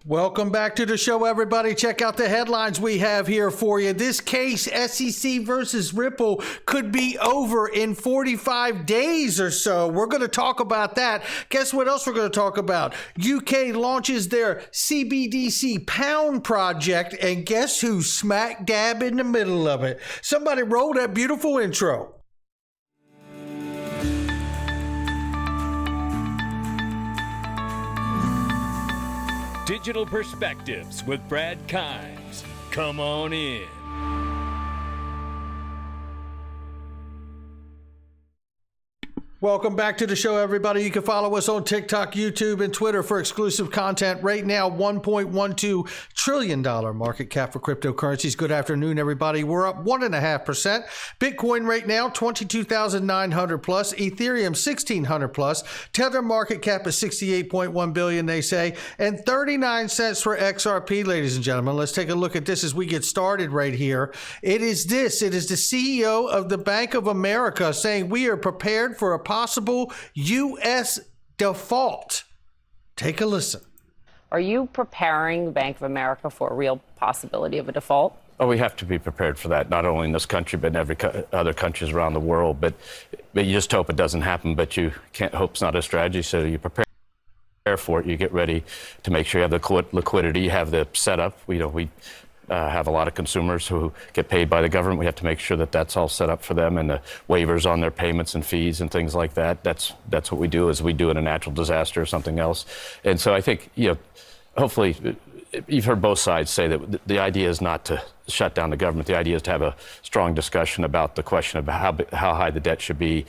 Welcome back to the show, everybody. Check out the headlines we have here for you. This case, SEC versus Ripple, could be over in 45 days or so. We're going to talk about that. Guess what else we're going to talk about? UK launches their CBDC pound project, and guess who's smack dab in the middle of it? Somebody roll that beautiful intro. Digital Perspectives with Brad Kimes. Come on in. Welcome back to the show, everybody. You can follow us on TikTok, YouTube, and Twitter for exclusive content. Right now, $1.12 trillion market cap for cryptocurrencies. Good afternoon, everybody. We're up 1.5%. Bitcoin right now, 22,900 plus. Ethereum, 1,600 plus. Tether market cap is 68.1 billion, they say, and 39 cents for XRP, ladies and gentlemen. Let's take a look at this as we get started right here. It is the CEO of the Bank of America saying we are prepared for a possible U.S. default. Take a listen. Are you preparing Bank of America for a real possibility of a default? Oh, we have to be prepared for that, not only in this country, but in every other countries around the world. But you just hope it doesn't happen, but you can't. Hope's not a strategy, so you prepare for it. You get ready to make sure you have the liquidity, you have the setup. We have a lot of consumers who get paid by the government. We have to make sure that that's all set up for them, and the waivers on their payments and fees and things like that. That's what we do, as we do in a natural disaster or something else. And so I think, hopefully, you've heard both sides say that the idea is not to shut down the government. The idea is to have a strong discussion about the question of how high the debt should be.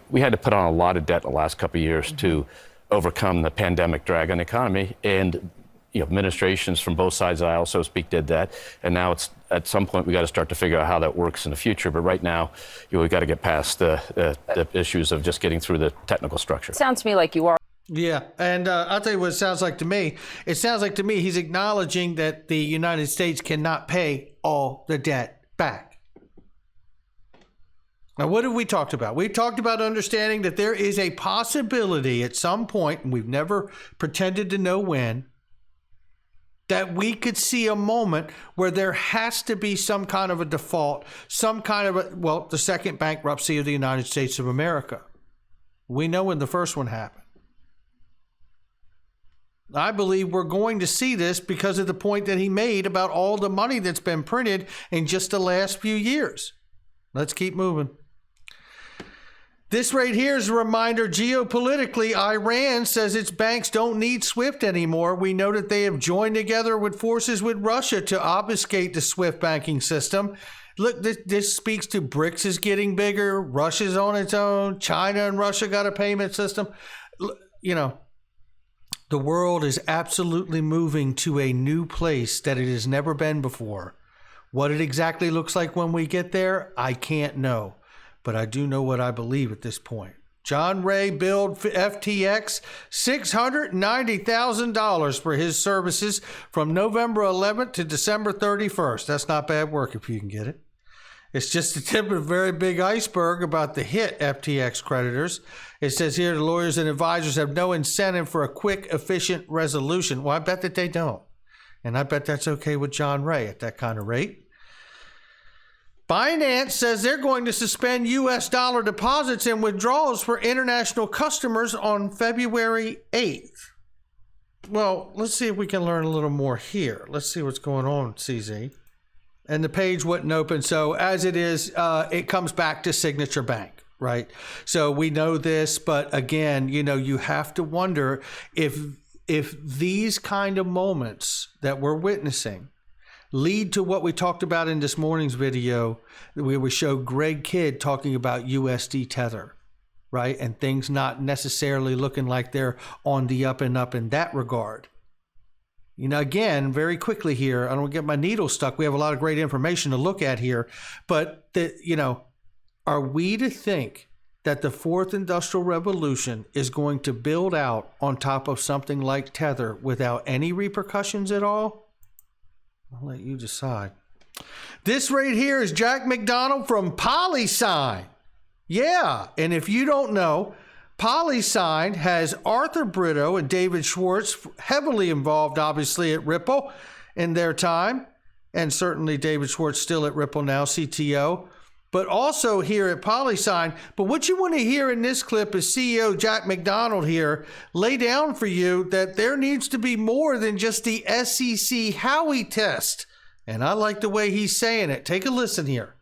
We had to put on a lot of debt in the last couple of years to overcome the pandemic drag on the economy, and administrations from both sides of the aisle, so to speak, did that. And now it's at some point we got to start to figure out how that works in the future. But right now, we've got to get past the issues of just getting through the technical structure. Sounds to me like you are. Yeah, and I'll tell you what it sounds like to me. It sounds like to me he's acknowledging that the United States cannot pay all the debt back. Now, what have we talked about? We've talked about understanding that there is a possibility at some point, and we've never pretended to know when, that we could see a moment where there has to be some kind of a default, some kind of the second bankruptcy of the United States of America. We know when the first one happened. I believe we're going to see this because of the point that he made about all the money that's been printed in just the last few years. Let's keep moving. This right here is a reminder, geopolitically, Iran says its banks don't need SWIFT anymore. We know that they have joined together with forces with Russia to obfuscate the SWIFT banking system. Look, this speaks to BRICS is getting bigger. Russia's on its own. China and Russia got a payment system. The world is absolutely moving to a new place that it has never been before. What it exactly looks like when we get there, I can't know. But I do know what I believe at this point. John Ray billed FTX $690,000 for his services from November 11th to December 31st. That's not bad work if you can get it. It's just the tip of a very big iceberg about the hit FTX creditors. It says here the lawyers and advisors have no incentive for a quick, efficient resolution. Well, I bet that they don't. And I bet that's okay with John Ray at that kind of rate. Binance says they're going to suspend U.S. dollar deposits and withdrawals for international customers on February 8th. Well, let's see if we can learn a little more here. Let's see what's going on, CZ. And the page wouldn't open. So as it is, it comes back to Signature Bank, right? So we know this, but again, you have to wonder if these kind of moments that we're witnessing lead to what we talked about in this morning's video, where we showed Greg Kidd talking about USD Tether, right? And things not necessarily looking like they're on the up and up in that regard. Again, very quickly here, I don't get my needle stuck. We have a lot of great information to look at here, but are we to think that the fourth industrial revolution is going to build out on top of something like Tether without any repercussions at all? I'll let you decide. This right here is Jack McDonald from PolySign. Yeah, and if you don't know, PolySign has Arthur Brito and David Schwartz, heavily involved, obviously, at Ripple in their time. And certainly David Schwartz still at Ripple now, CTO. But also here at PolySign. But what you want to hear in this clip is CEO Jack McDonald here lay down for you that there needs to be more than just the SEC Howey test. And I like the way he's saying it. Take a listen here.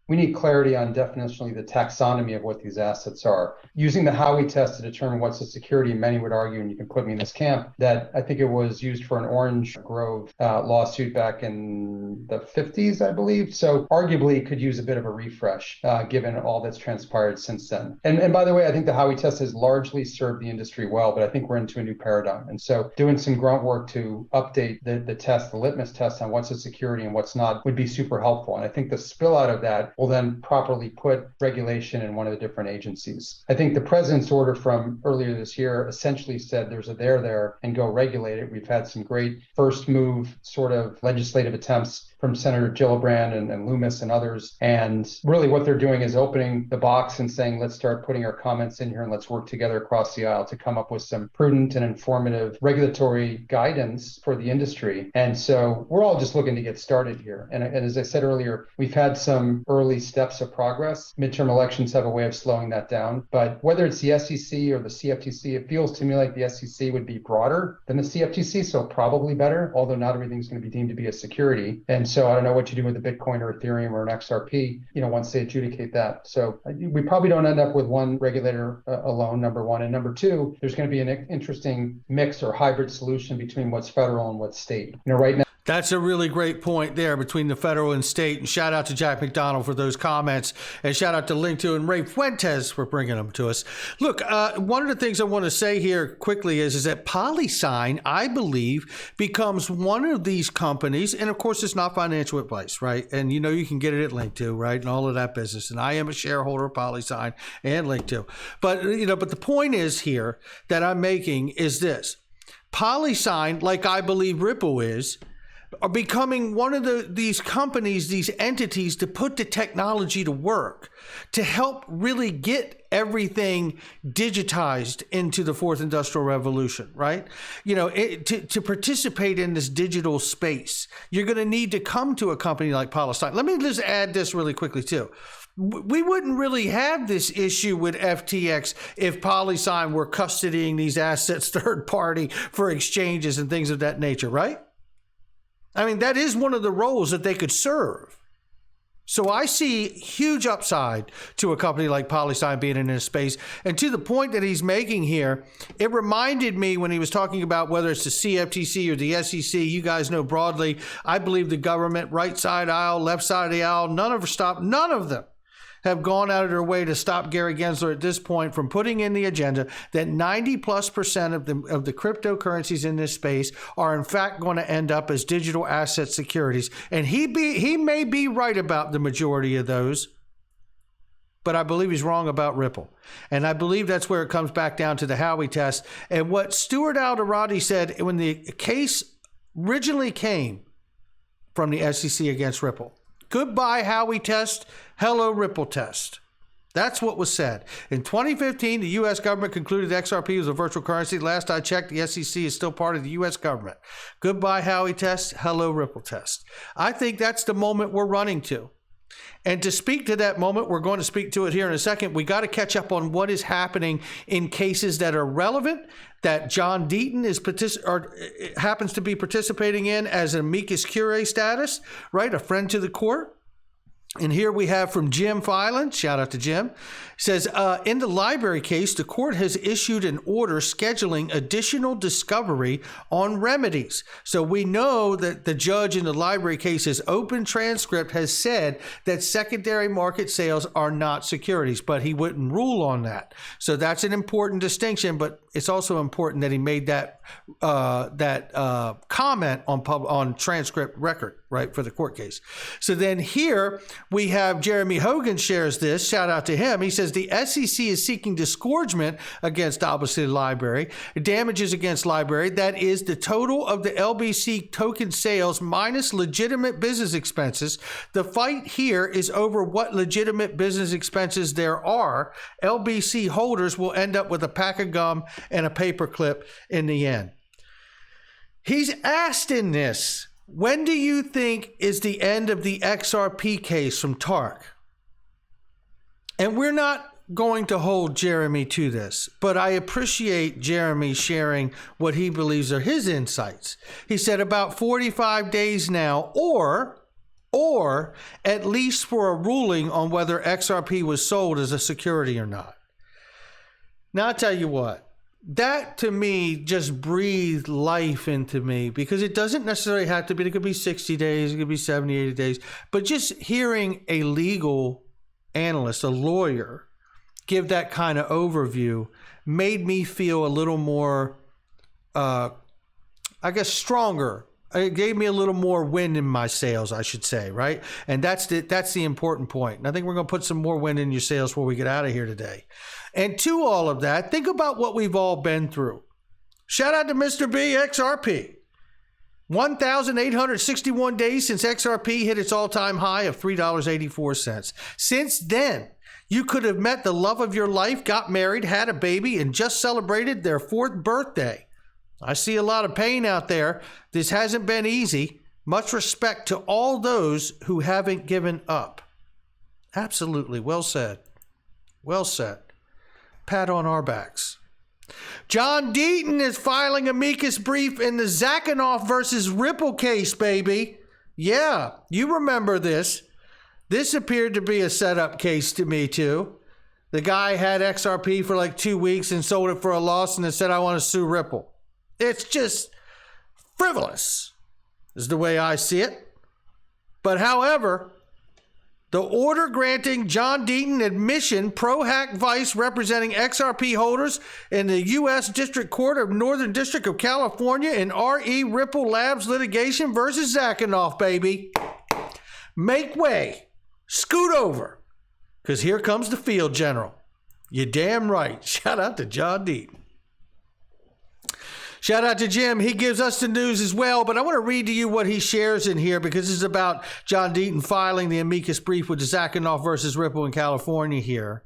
We need clarity on definitionally the taxonomy of what these assets are. Using the Howey test to determine what's a security, many would argue, and you can put me in this camp, that I think it was used for an Orange Grove lawsuit back in the 50s, I believe. So arguably could use a bit of a refresh given all that's transpired since then. And by the way, I think the Howey test has largely served the industry well, but I think we're into a new paradigm. And so doing some grunt work to update the test, the litmus test on what's a security and what's not would be super helpful. And I think the spill out of that will then properly put regulation in one of the different agencies. I think the president's order from earlier this year essentially said there's a there and go regulate it. We've had some great first move sort of legislative attempts from Senator Gillibrand and Loomis and others. And really what they're doing is opening the box and saying, let's start putting our comments in here and let's work together across the aisle to come up with some prudent and informative regulatory guidance for the industry. And so we're all just looking to get started here. And as I said earlier, we've had some early steps of progress. Midterm elections have a way of slowing that down. But whether it's the SEC or the CFTC, it feels to me like the SEC would be broader than the CFTC, so probably better, although not everything's going to be deemed to be a security. And so I don't know what you do with a Bitcoin or Ethereum or an XRP, once they adjudicate that. So we probably don't end up with one regulator alone, number one. And number two, there's going to be an interesting mix or hybrid solution between what's federal and what's state. Right now, That's a really great point there between the federal and state. And shout out to Jack McDonald for those comments. And shout out to Link2 and Ray Fuentes for bringing them to us. Look, one of the things I want to say here quickly is that PolySign, I believe, becomes one of these companies. And of course, it's not financial advice, right? And you can get it at Link2, right? And all of that business. And I am a shareholder of PolySign and Link2. But, but the point is here that I'm making is this. PolySign, like I believe Ripple is, are becoming one of these companies, these entities to put the technology to work, to help really get everything digitized into the fourth industrial revolution, right? To participate in this digital space, you're going to need to come to a company like PolySign. Let me just add this really quickly too. We wouldn't really have this issue with FTX if PolySign were custodying these assets third party for exchanges and things of that nature, right? I mean, that is one of the roles that they could serve. So I see huge upside to a company like PolySign being in this space. And to the point that he's making here, it reminded me when he was talking about whether it's the CFTC or the SEC, you guys know broadly, I believe the government, right side aisle, left side of the aisle, none of them have gone out of their way to stop Gary Gensler at this point from putting in the agenda that 90+% of the cryptocurrencies in this space are in fact going to end up as digital asset securities. And he may be right about the majority of those, but I believe he's wrong about Ripple. And I believe that's where it comes back down to the Howey test. And what Stuart Alderati said when the case originally came from the SEC against Ripple, goodbye Howey test, hello Ripple test. That's what was said. In 2015, the U.S. government concluded XRP was a virtual currency. Last I checked, the SEC is still part of the U.S. government. Goodbye Howey test, hello Ripple test. I think that's the moment we're running to. And to speak to that moment, we're going to speak to it here in a second. We got to catch up on what is happening in cases that are relevant, that John Deaton happens to be participating in as an amicus curiae status, right? A friend to the court. And here we have from Jim Filan, shout out to Jim, says, in the library case, the court has issued an order scheduling additional discovery on remedies. So we know that the judge in the library case's open transcript has said that secondary market sales are not securities, but he wouldn't rule on that. So that's an important distinction, but it's also important that he made that comment on transcript record, right, for the court case. So then here we have Jeremy Hogan shares this. Shout out to him. He says the SEC is seeking disgorgement against obviously Library, damages against Library. That is the total of the LBC token sales minus legitimate business expenses. The fight here is over what legitimate business expenses there are. LBC holders will end up with a pack of gum and a paperclip in the end. He's asked in this, when do you think is the end of the XRP case from Tark? And we're not going to hold Jeremy to this, but I appreciate Jeremy sharing what he believes are his insights. He said about 45 days now, or at least for a ruling on whether XRP was sold as a security or not. Now, I'll tell you what. That to me just breathed life into me, because it doesn't necessarily have to be, it could be 60 days, it could be 70, 80 days, but just hearing a legal analyst, a lawyer, give that kind of overview made me feel a little more, stronger. It gave me a little more wind in my sails, I should say, right? And that's the important point. And I think we're going to put some more wind in your sails before we get out of here today. And to all of that, think about what we've all been through. Shout out to Mr. B, XRP. 1,861 days since XRP hit its all-time high of $3.84. Since then, you could have met the love of your life, got married, had a baby, and just celebrated their 4th birthday. I see a lot of pain out there. This hasn't been easy. Much respect to all those who haven't given up. Absolutely. Well said. Well said. Pat on our backs. John Deaton is filing amicus brief in the Zakanoff versus Ripple case, baby. Yeah, you remember this. This appeared to be a setup case to me, too. The guy had XRP for like 2 weeks and sold it for a loss and then said, I want to sue Ripple. It's just frivolous, is the way I see it. But however, the order granting John Deaton admission, pro-hack vice representing XRP holders in the U.S. District Court of Northern District of California in R.E. Ripple Labs litigation versus Zakanoff, baby. Make way. Scoot over. Because here comes the field general. You're damn right. Shout out to John Deaton. Shout out to Jim. He gives us the news as well, but I want to read to you what he shares in here, because this is about John Deaton filing the amicus brief with the Zakanoff versus Ripple in California here.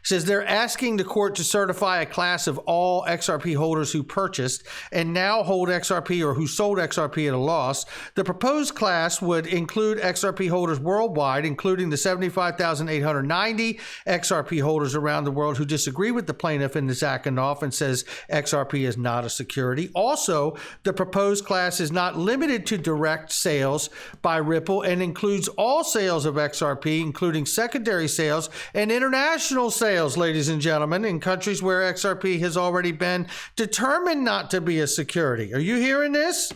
He says they're asking the court to certify a class of all XRP holders who purchased and now hold XRP or who sold XRP at a loss. The proposed class would include XRP holders worldwide, including the 75,890 XRP holders around the world who disagree with the plaintiff in the Zakanoff and says XRP is not a security. Also, the proposed class is not limited to direct sales by Ripple and includes all sales of XRP, including secondary sales and international sales, ladies and gentlemen, in countries where XRP has already been determined not to be a security. Are you hearing this?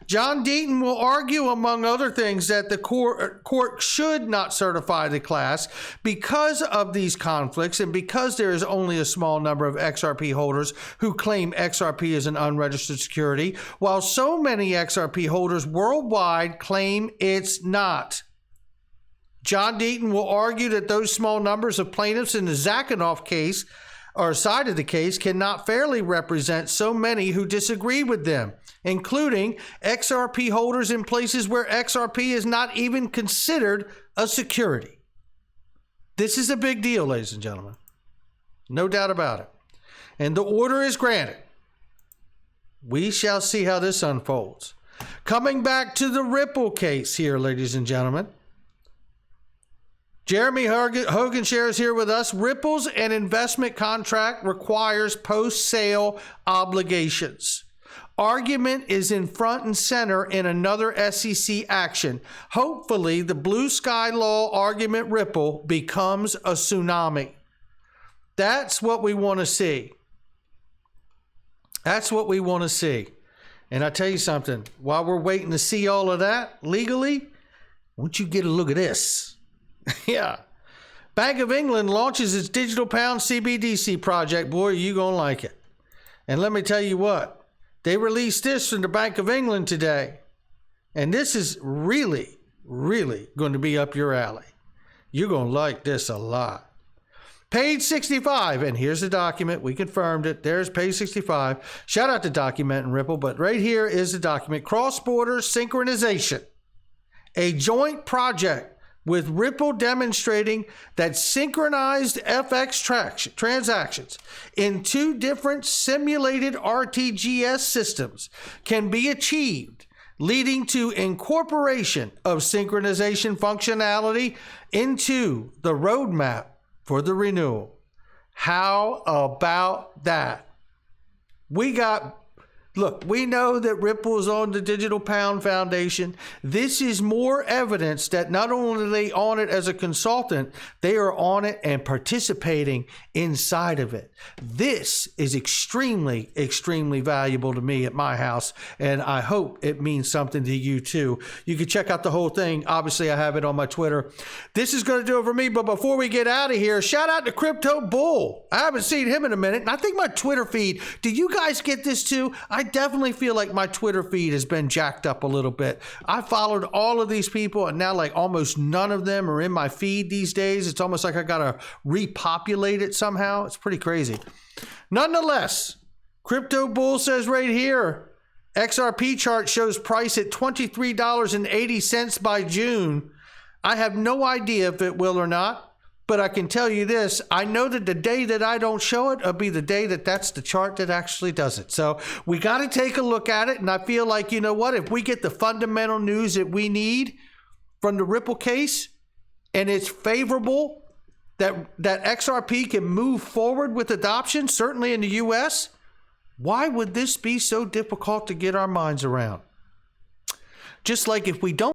John Deaton will argue, among other things, that the court should not certify the class because of these conflicts and because there is only a small number of XRP holders who claim XRP is an unregistered security, while so many XRP holders worldwide claim it's not. John Deaton will argue that those small numbers of plaintiffs in the Zakanoff case or side of the case cannot fairly represent so many who disagree with them, including XRP holders in places where XRP is not even considered a security. This is a big deal, ladies and gentlemen. No doubt about it. And the order is granted. We shall see how this unfolds. Coming back to the Ripple case here, ladies and gentlemen. Jeremy Hogan shares here with us. Ripple's an investment contract requires post-sale obligations. Argument is in front and center in another SEC action. Hopefully, the blue sky law argument Ripple becomes a tsunami. That's what we want to see. That's what we want to see. And I tell you something, while we're waiting to see all of that legally, won't you get a look at this? Yeah. Bank of England launches its digital pound CBDC project. Boy, you gonna like it. And let me tell you what, they released this from the Bank of England today. And this is really, really going to be up your alley. You're going to like this a lot. Page 65, and here's the document. We confirmed it. There's page 65. Shout out to Document and Ripple, but right here is the document. Cross-border synchronization, a joint project with Ripple demonstrating that synchronized FX transactions in 2 different simulated RTGS systems can be achieved, leading to incorporation of synchronization functionality into the roadmap for the renewal. How about that? Look, we know that Ripple is on the Digital Pound Foundation. This is more evidence that not only are they on it as a consultant, they are on it and participating inside of it. This is extremely, extremely valuable to me at my house, and I hope it means something to you too. You can check out the whole thing. Obviously, I have it on my Twitter. This is going to do it for me, but before we get out of here, shout out to Crypto Bull. I haven't seen him in a minute, and I think my Twitter feed, do you guys get this too? I definitely feel like my Twitter feed has been jacked up a little bit. I followed all of these people, and now like almost none of them are in my feed these days. It's almost like I got to repopulate it somehow. It's pretty crazy. Nonetheless, Crypto Bull says right here, XRP chart shows price at $23.80 by June. I have no idea if it will or not. But I can tell you this, I know that the day that I don't show it, it'll be the day that that's the chart that actually does it. So we got to take a look at it. And I feel like, you know what, if we get the fundamental news that we need from the Ripple case, and it's favorable that XRP can move forward with adoption, certainly in the US, why would this be so difficult to get our minds around? Just like if we don't